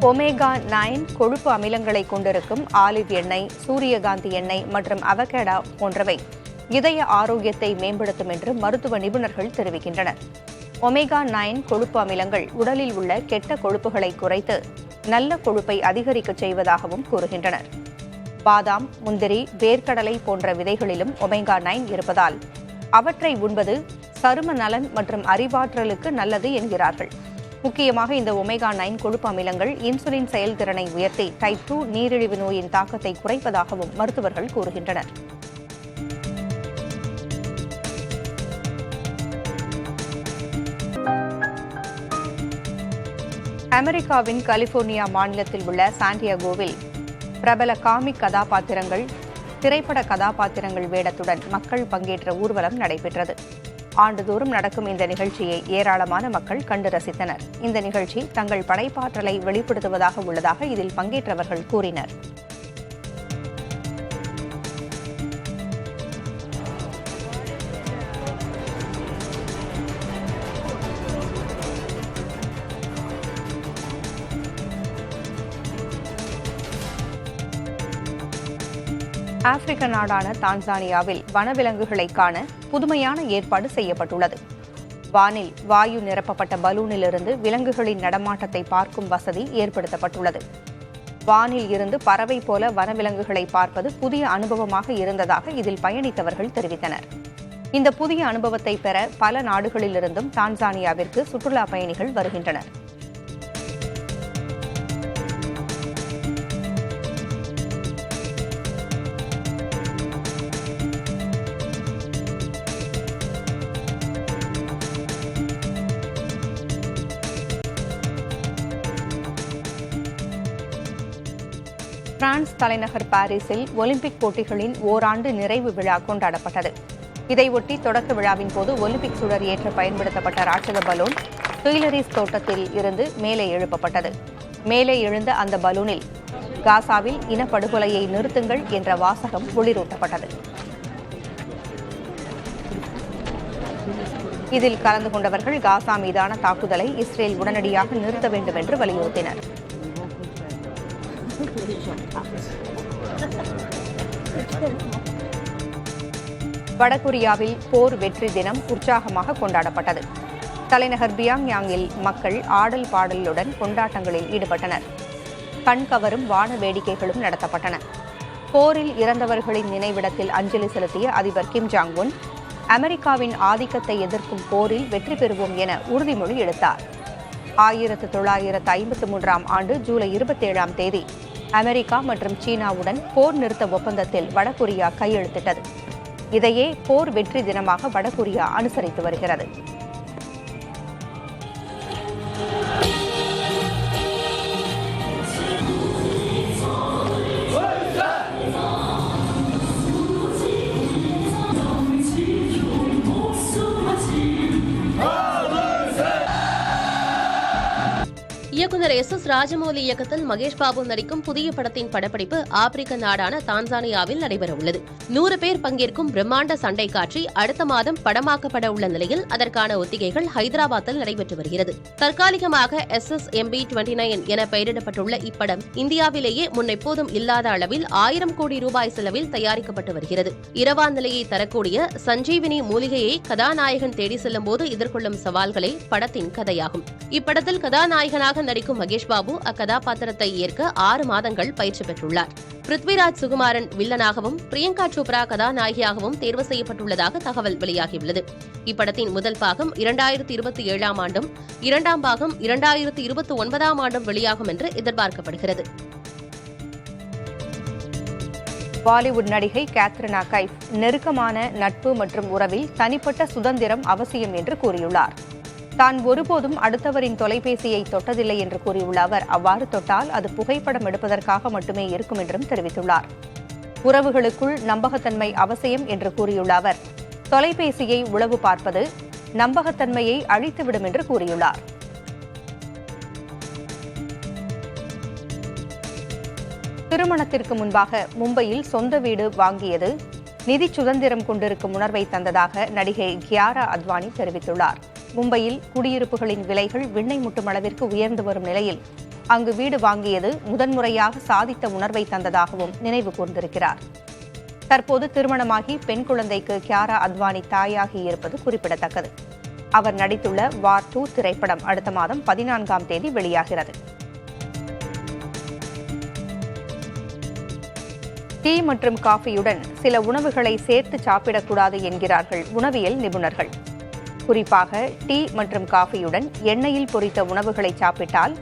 ஒமேகா-9 கொழுப்பு அமிலங்களை கொண்டிருக்கும் ஆலிவ் எண்ணெய், சூரியகாந்தி எண்ணெய் மற்றும் அவகேடோ போன்றவை இதய ஆரோக்கியத்தை மேம்படுத்தும் என்று மருத்துவ நிபுணர்கள் தெரிவிக்கின்றனர். ஒமேகா-9 கொழுப்பு அமிலங்கள் உடலில் உள்ள கெட்ட கொழுப்புகளை குறைத்து நல்ல கொழுப்பை அதிகரிக்க செய்வதாகவும் கூறுகின்றனர். பாதாம், முந்திரி, வேர்க்கடலை போன்ற விதைகளிலும் ஒமேகா-9 இருப்பதால் அவற்றை உண்பது சரும நலன் மற்றும் அறிவாற்றலுக்கு நல்லது என்கிறார்கள். முக்கியமாக இந்த ஒமேகா-9 கொழுப்பு அமிலங்கள் இன்சுலின் செயல்திறனை உயர்த்தி டைப் 2 நீரிழிவு நோயின் தாக்கத்தை குறைப்பதாகவும் மருத்துவர்கள் கூறுகின்றனர். அமெரிக்காவின் கலிபோர்னியா மாநிலத்தில் உள்ள சாண்டியாகோவில் பிரபல காமிக் கதாபாத்திரங்கள், திரைப்பட கதாபாத்திரங்கள் வேடத்துடன் மக்கள் பங்கேற்ற ஊர்வலம் நடைபெற்றது. ஆண்டுதோறும் நடக்கும் இந்த நிகழ்ச்சியை ஏராளமான மக்கள் கண்டு ரசித்தனர். இந்த நிகழ்ச்சி தங்கள் படைப்பாற்றலை வெளிப்படுத்துவதாக உள்ளதாக இதில் பங்கேற்றவர்கள் கூறினர். ஆப்பிரிக்க நாடான தான்சானியாவில் வனவிலங்குகளை காண புதுமையான ஏற்பாடு செய்யப்பட்டுள்ளது. வானில் வாயு நிரப்பப்பட்ட பலூனிலிருந்து விலங்குகளின் நடமாட்டத்தை பார்க்கும் வசதி ஏற்படுத்தப்பட்டுள்ளது. வானில் இருந்து பறவை போல வனவிலங்குகளை பார்ப்பது புதிய அனுபவமாக இருந்ததாக இதில் பயணித்தவர்கள் தெரிவித்தனர். இந்த புதிய அனுபவத்தை பெற பல நாடுகளிலிருந்தும் தான்சானியாவிற்கு சுற்றுலா பயணிகள் வருகின்றனர். பிரான்ஸ் தலைநகர் பாரிஸில் ஒலிம்பிக் போட்டிகளின் ஓராண்டு நிறைவு விழா கொண்டாடப்பட்டது. இதையொட்டி தொடக்க விழாவின் போது ஒலிம்பிக் சுடர் ஏற்ற பயன்படுத்தப்பட்ட ராட்சத பலூன் துயிலரீஸ் தோட்டத்தில் இருந்து மேலே எழுப்பப்பட்டது. மேலே எழுந்த அந்த பலூனில் காசாவில் இனப்படுகொலையை நிறுத்துங்கள் என்ற வாசகம் ஒளிரூட்டப்பட்டது. இதில் கலந்து கொண்டவர்கள் காசா மீதான தாக்குதலை இஸ்ரேல் உடனடியாக நிறுத்த வேண்டும் என்று வலியுறுத்தினர். வடகொரியாவில் போர் வெற்றி தினம் உற்சாகமாக கொண்டாடப்பட்டது. தலைநகர் பியாங்யாங்கில் மக்கள் ஆடல் பாடலுடன் கொண்டாட்டங்களில் ஈடுபட்டனர். கண்கவரும் வான வேடிக்கைகளும் நடத்தப்பட்டன. போரில் இறந்தவர்களின் நினைவிடத்தில் அஞ்சலி செலுத்திய அதிபர் கிம் ஜாங் உன் அமெரிக்காவின் ஆதிக்கத்தை எதிர்க்கும் போரில் வெற்றி பெறுவோம் என உறுதிமொழி எடுத்தார். 1953ஆம் ஆண்டு ஜூலை 27ஆம் தேதி அமெரிக்கா மற்றும் சீனாவுடன் போர் நிறுத்த ஒப்பந்தத்தில் வடகொரியா கையெழுத்திட்டது. இதையே போர் வெற்றி தினமாக வடகொரியா அனுசரித்து வருகிறது. இயக்குநர் எஸ். ராஜமௌலி இயக்கத்தில் மகேஷ் பாபு நடிக்கும் புதிய படத்தின் படப்பிடிப்பு ஆப்பிரிக்க நாடான தான்சானியாவில் நடைபெறவுள்ளது. 100 பேர் பங்கேற்கும் பிரம்மாண்ட சண்டை காட்சி அடுத்த மாதம் படமாக்கப்பட உள்ள நிலையில் அதற்கான ஒத்திகைகள் ஹைதராபாத்தில் நடைபெற்று வருகிறது. தற்காலிகமாக SSMB29 என பெயரிடப்பட்டுள்ள இப்படம் இந்தியாவிலேயே முன்னெப்போதும் இல்லாத அளவில் 1000 கோடி ரூபாய் செலவில் தயாரிக்கப்பட்டு வருகிறது. இரவா நிலையை தரக்கூடிய சஞ்சீவினி மூலிகையை கதாநாயகன் தேடி செல்லும் போது எதிர்கொள்ளும் சவால்களே படத்தின் கதையாகும். இப்படத்தில் கதாநாயகனாக நடிக்கும் மகேஷ் பாபு அக்கதாபாத்திரத்தை ஏற்க 6 மாதங்கள் பயிற்சி பெற்றுள்ளார். பிருத்விராஜ் சுகுமாரன் வில்லனாகவும் பிரியங்கா சோப்ரா கதாநாயகியாகவும் தேர்வு செய்யப்பட்டுள்ளதாக தகவல் வெளியாகியுள்ளது. இப்படத்தின் முதல் பாகம் 2027ஆம் ஆண்டும், 2ஆம் பாகம் 2029ஆம் ஆண்டும் வெளியாகும் என்று எதிர்பார்க்கப்படுகிறது. பாலிவுட் நடிகை கேத்ரினா கைஃப் நெருக்கமான நட்பு மற்றும் உறவில் தனிப்பட்ட சுதந்திரம் அவசியம் என்று கூறியுள்ளார். தான் ஒருபோதும் அடுத்தவரின் தொலைபேசியை தொட்டதில்லை என்று கூறியுள்ள அவர், அவ்வாறு தொட்டால் அது புகைப்படம் எடுப்பதற்காக மட்டுமே இருக்கும் என்றும் தெரிவித்துள்ளார். உறவுகளுக்குள் நம்பகத்தன்மை அவசியம் என்று கூறியுள்ள அவர், தொலைபேசியை உளவு பார்ப்பது நம்பகத்தன்மையை அழித்துவிடும் என்று கூறியுள்ளார். திருமணத்திற்கு முன்பாக மும்பையில் சொந்த வீடு வாங்கியது நிதி சுதந்திரம் கொண்டிருக்கும் உணர்வை தந்ததாக நடிகை கியாரா அத்வானி தெரிவித்துள்ளார். மும்பையில் குடியிருப்புகளின் விலைகள் விண்ணை முட்டும் அளவிற்கு உயர்ந்து வரும் நிலையில் அங்கு வீடு வாங்கியது முதன்முறையாக சாதித்த உணர்வை தந்ததாகவும் நினைவு கூர்ந்திருக்கிறார். தற்போது திருமணமாகி பெண் குழந்தைக்கு கியாரா அத்வானி தாயாகி இருப்பது குறிப்பிடத்தக்கது. அவர் நடித்துள்ள வார் 2 திரைப்படம் அடுத்த மாதம் 14ஆம் தேதி வெளியாகிறது. டீ மற்றும் காஃபியுடன் சில உணவுகளை சேர்த்து சாப்பிடக்கூடாது என்கிறார்கள் உணவியல் நிபுணர்கள். குறிப்பாக டீ மற்றும் காஃபியுடன் எண்ணெயில் பொரித்த உணவுகளை சாப்பிட்டால்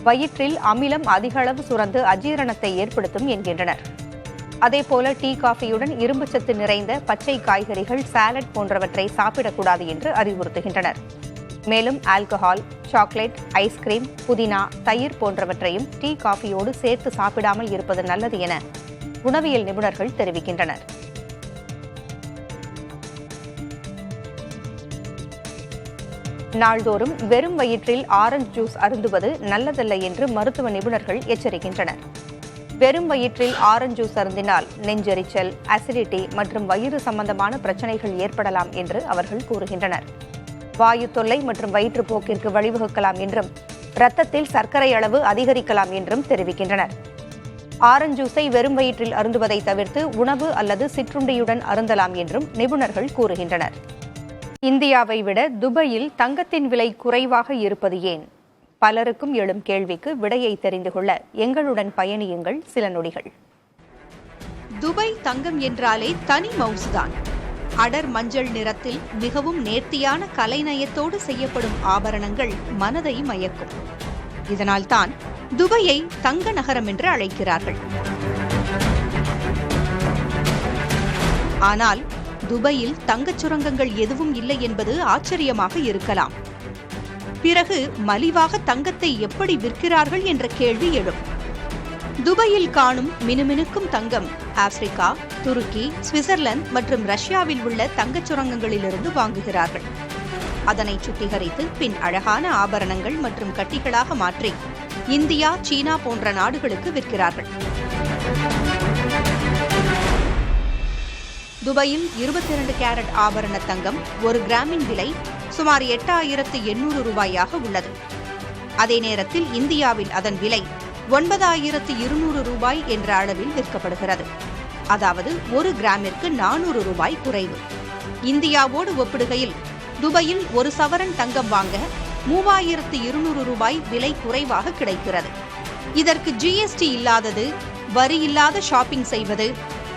வயிற்றில் அமிலம் அதிக அளவு சுரந்து அஜீரணத்தை ஏற்படுத்தும் என்கின்றனர். அதேபோல டீ காஃபியுடன் இரும்புச்சத்து நிறைந்த பச்சை காய்கறிகள், சாலட் போன்றவற்றை சாப்பிடக்கூடாது என்று அறிவுறுத்துகின்றனர். மேலும் ஆல்கஹால், சாக்லேட், ஐஸ்கிரீம், புதினா, தயிர் போன்றவற்றையும் டீ காஃபியோடு சேர்த்து சாப்பிடாமல் இருப்பது நல்லது என உணவியல் நிபுணர்கள் தெரிவிக்கின்றனர். நாள்தோறும் வெறும் வயிற்றில் ஆரஞ்சு ஜூஸ் அருந்துவது நல்லதல்ல என்று மருத்துவ நிபுணர்கள் எச்சரிக்கின்றனர். வெறும் வயிற்றில் ஆரஞ்சு ஜூஸ் அருந்தினால் நெஞ்செரிச்சல், அசிடிட்டி மற்றும் வயிறு சம்பந்தமான பிரச்சனைகள் ஏற்படலாம் என்று அவர்கள் கூறுகின்றனர். வாயு தொல்லை மற்றும் வயிற்றுப்போக்கிற்கு வழிவகுக்கலாம் என்றும் இரத்தத்தில் சர்க்கரை அளவு அதிகரிக்கலாம் என்றும் தெரிவிக்கின்றனர். ஆரஞ்சு ஜூஸை வெறும் வயிற்றில் அருந்துவதை தவிர்த்து உணவு அல்லது சிற்றுண்டியுடன் அருந்தலாம் என்றும் நிபுணர்கள் கூறுகின்றனர். இந்தியாவை விட துபாயில் தங்கத்தின் விலை குறைவாக இருப்பது ஏன்? பலருக்கும் எழும் கேள்விக்கு விடையை தெரிந்து கொள்ள எங்களுடன் பயணியுங்கள் சில நொடிகள். துபாய் தங்கம் என்றாலே தனி மவுசுதான். அடர் மஞ்சள் நிறத்தில் மிகவும் நேர்த்தியான கலைநயத்தோடு செய்யப்படும் ஆபரணங்கள் மனதை மயக்கும். இதனால்தான் துபாயை தங்க நகரம் என்று அழைக்கிறார்கள். ஆனால் துபாயில் தங்கச் சுரங்கங்கள் எதுவும் இல்லை என்பது ஆச்சரியமாக இருக்கலாம். பிறகு மலிவாக தங்கத்தை எப்படி விற்கிறார்கள் என்ற கேள்வி எழும். துபாயில் காணும் மினுமினுக்கும் தங்கம் ஆப்பிரிக்கா, துருக்கி, சுவிட்சர்லாந்து மற்றும் ரஷ்யாவில் உள்ள தங்கச் சுரங்கங்களிலிருந்து வாங்குகிறார்கள். அதனை சுத்திகரித்து பின் அழகான ஆபரணங்கள் மற்றும் கட்டிகளாக மாற்றி இந்தியா, சீனா போன்ற நாடுகளுக்கு விற்கிறார்கள். துபாயில் 22 கேரட் ஆபரண தங்கம் 1 கிராமின் விலை சுமார் 8,800 ரூபாயாக உள்ளது. அதே நேரத்தில் இந்தியாவில் அதன் விலை 9,200 ரூபாய் என்ற அளவில் விற்கப்படுகிறது. அதாவது 1 கிராமிற்கு 400 ரூபாய் குறைவு. இந்தியாவோடு ஒப்பிடுகையில் துபாயில் 1 சவரன் தங்கம் வாங்க 3,200 ரூபாய் விலை குறைவாக கிடைக்கிறது. இதற்கு ஜிஎஸ்டி இல்லாதது, வரி இல்லாத ஷாப்பிங் செய்வது,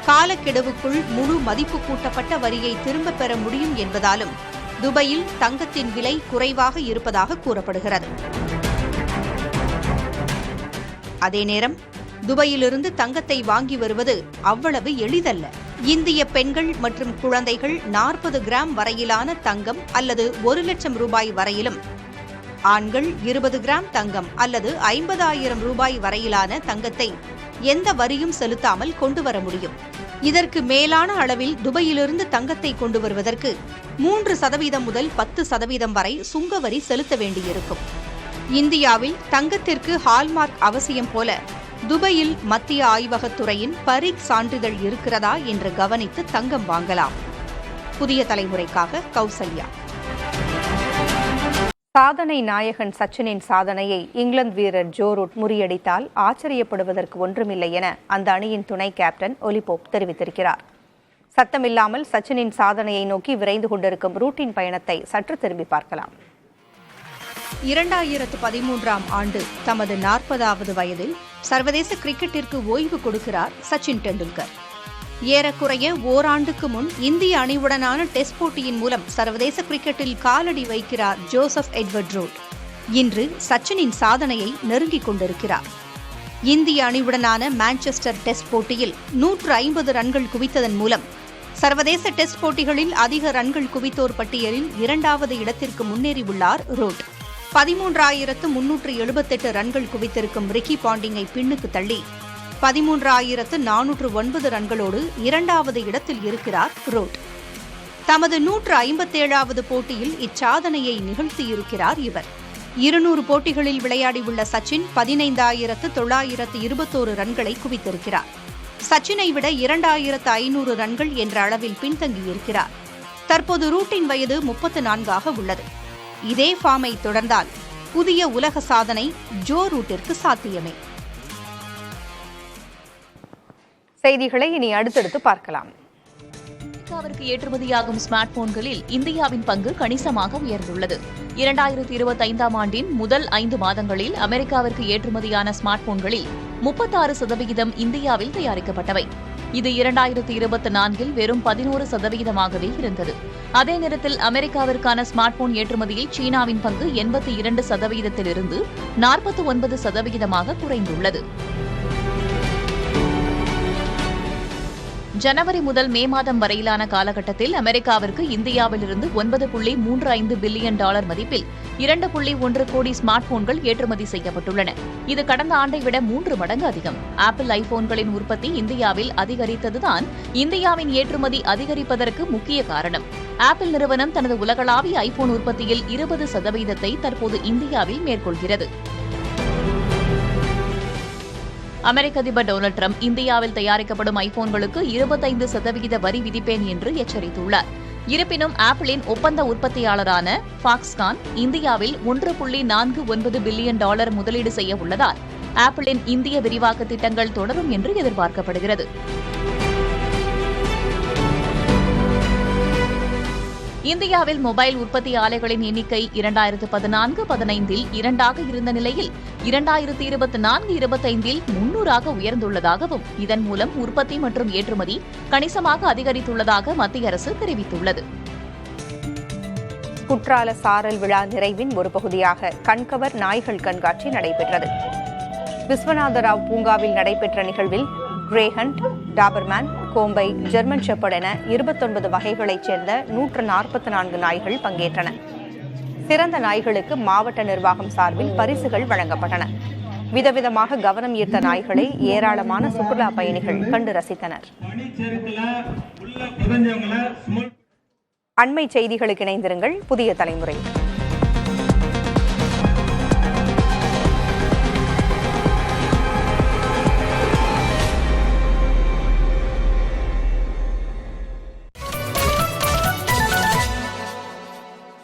காலக்கெடுவுக்குள் முழு மதிப்பு கூட்டப்பட்ட வரியை திரும்பப் பெற முடியும் என்பதாலும் துபாயில் தங்கத்தின் விலை குறைவாக இருப்பதாக கூறப்படுகிறது. அதே நேரம் துபாயிலிருந்து தங்கத்தை வாங்கி வருவது அவ்வளவு எளிதல்ல. இந்திய பெண்கள் மற்றும் குழந்தைகள் 40 கிராம் வரையிலான தங்கம் அல்லது 1 லட்சம் ரூபாய் வரையிலும், ஆண்கள் 20 கிராம் தங்கம் அல்லது 50,000 ரூபாய் வரையிலான தங்கத்தை எந்த வரியும் செலுத்தாமல் கொண்டு வர முடியும். இதற்கு மேலான அளவில் துபாயிலிருந்து தங்கத்தை கொண்டு வருவதற்கு 3% முதல் 10% வரை சுங்க வரி செலுத்த வேண்டியிருக்கும். இந்தியாவில் தங்கத்திற்கு ஹால்மார்க் அவசியம் போல துபாயில் மத்திய ஆய்வகத்துறையின் பரீக் சான்றிதழ் இருக்கிறதா என்று கவனித்து தங்கம் வாங்கலாம். புதிய தலைமுறைக்காக கௌசல்யா. சாதனை நாயகன் சச்சினின் சாதனையை இங்கிலாந்து வீரர் ஜோ ரூட் முறியடித்தால் ஆச்சரியப்படுவதற்கு ஒன்றுமில்லை என அந்த அணியின் துணை கேப்டன் ஒலி போப் தெரிவித்திருக்கிறார். சத்தமில்லாமல் சச்சினின் சாதனையை நோக்கி விரைந்து கொண்டிருக்கும் ரூட்டின் பயணத்தை சற்று திரும்பி பார்க்கலாம். 2013ஆம் ஆண்டு தமது 40வது வயதில் சர்வதேச கிரிக்கெட்டிற்கு ஓய்வு கொடுக்கிறார் சச்சின் டெண்டுல்கர். ஏறக்குறைய ஓராண்டுக்கு முன் இந்திய அணியுடனான டெஸ்ட் போட்டியின் மூலம் சர்வதேச கிரிக்கெட்டில் காலடி வைக்கிறார் ஜோசப் எட்வர்ட் ரூட். இன்று சச்சினின் சாதனையை நெருங்கிக் கொண்டிருக்கிறார். இந்திய அணியுடனான மான்செஸ்டர் டெஸ்ட் போட்டியில் 150 ரன்கள் குவித்ததன் மூலம் சர்வதேச டெஸ்ட் போட்டிகளில் அதிக ரன்கள் குவித்தோர் பட்டியலில் 2வது இடத்திற்கு முன்னேறியுள்ளார் ரூட். 13,378 ரன்கள் குவித்திருக்கும் ரிக்கி பாண்டிங்கை பின்னுக்கு தள்ளி 13,409 ரன்களோடு 2வது இடத்தில் இருக்கிறார் ரூட். தமது 157வது போட்டியில் இச்சாதனையை நிகழ்த்தியிருக்கிறார் இவர். 200 போட்டிகளில் விளையாடியுள்ள சச்சின் 15,921 ரன்களை குவித்திருக்கிறார். சச்சினை விட 2,500 ரன்கள் என்ற அளவில் பின்தங்கியிருக்கிறார். தற்போது ரூட்டின் வயது 34 உள்ளது. இதே ஃபார்மை தொடர்ந்தால் புதிய உலக சாதனை ஜோ ரூட்டிற்கு சாத்தியமே. செய்திகளை இனி அடுத்தடுத்து பார்க்கலாம். அமெரிக்காவிற்கு ஏற்றுமதியாகும் ஸ்மார்ட் போன்களில் இந்தியாவின் பங்கு கணிசமாக உயர்ந்துள்ளது. 2025ஆம் ஆண்டின் முதல் 5 மாதங்களில் அமெரிக்காவிற்கு ஏற்றுமதியான ஸ்மார்ட் போன்களில் 36% இந்தியாவில் தயாரிக்கப்பட்டவை. இது 2024இல் வெறும் 11%ஆகவே இருந்தது. அதே நேரத்தில் அமெரிக்காவிற்கான ஸ்மார்ட் போன் ஏற்றுமதியில் சீனாவின் பங்கு 82%இலிருந்து 49%ஆக குறைந்துள்ளது. ஜனவரி முதல் மே மாதம் வரையிலான காலகட்டத்தில் அமெரிக்காவிற்கு இந்தியாவிலிருந்து $9.35 பில்லியன் மதிப்பில் 2.1 கோடி ஸ்மார்ட் போன்கள் ஏற்றுமதி செய்யப்பட்டுள்ளன. இது கடந்த ஆண்டை விட 3 மடங்கு அதிகம். ஆப்பிள் ஐபோன்களின் உற்பத்தி இந்தியாவில் அதிகரித்ததுதான் இந்தியாவின் ஏற்றுமதி அதிகரிப்பதற்கு முக்கிய காரணம். ஆப்பிள் நிறுவனம் தனது உலகளாவிய ஐபோன் உற்பத்தியில் 20%ஐ தற்போது இந்தியாவில் மேற்கொள்கிறது. அமெரிக்க அதிபர் டொனால்டு டிரம்ப் இந்தியாவில் தயாரிக்கப்படும் ஐபோன்களுக்கு 25% வரி விதிப்பேன் என்று எச்சரித்துள்ளார். இருப்பினும் ஆப்பிளின் ஒப்பந்த உற்பத்தியாளரான ஃபாக்ஸ்கான் இந்தியாவில் $1.49 பில்லியன் முதலீடு செய்ய உள்ளதால் ஆப்பிளின் இந்திய விரிவாக்க திட்டங்கள் தொடரும் என்று எதிர்பார்க்கப்படுகிறது. இந்தியாவில் மொபைல் உற்பத்தி ஆலைகளின் எண்ணிக்கை 2014-15இல் 2ஆக இருந்த நிலையில் 2024-25இல் 300ஆக உயர்ந்துள்ளதாகவும் இதன் மூலம் உற்பத்தி மற்றும் ஏற்றுமதி கணிசமாக அதிகரித்துள்ளதாக மத்திய அரசு தெரிவித்துள்ளது. குற்றால சாரல் விழா நிறைவின் ஒரு பகுதியாக கண்கவர் நாய்கள் கண்காட்சி நடைபெற்றது. விஸ்வநாதராவ் பூங்காவில் நடைபெற்ற நிகழ்வில் கிரேஹண்ட், டாபர்மேன், கோம்பை, ஜெர்மன் ஷெப்பர்ட் என 29 வகைகளைச் சேர்ந்த 144 நாய்கள் பங்கேற்றன. சிறந்த நாய்களுக்கு மாவட்ட நிர்வாகம் சார்பில் பரிசுகள் வழங்கப்பட்டன. விதவிதமாக கவனம் ஈர்த்த நாய்களை ஏராளமான சுற்றுலா பயணிகள் கண்டு ரசித்தனர். அண்மை செய்திகளுக்கு இணைந்திருங்கள். புதிய தலைமுறை.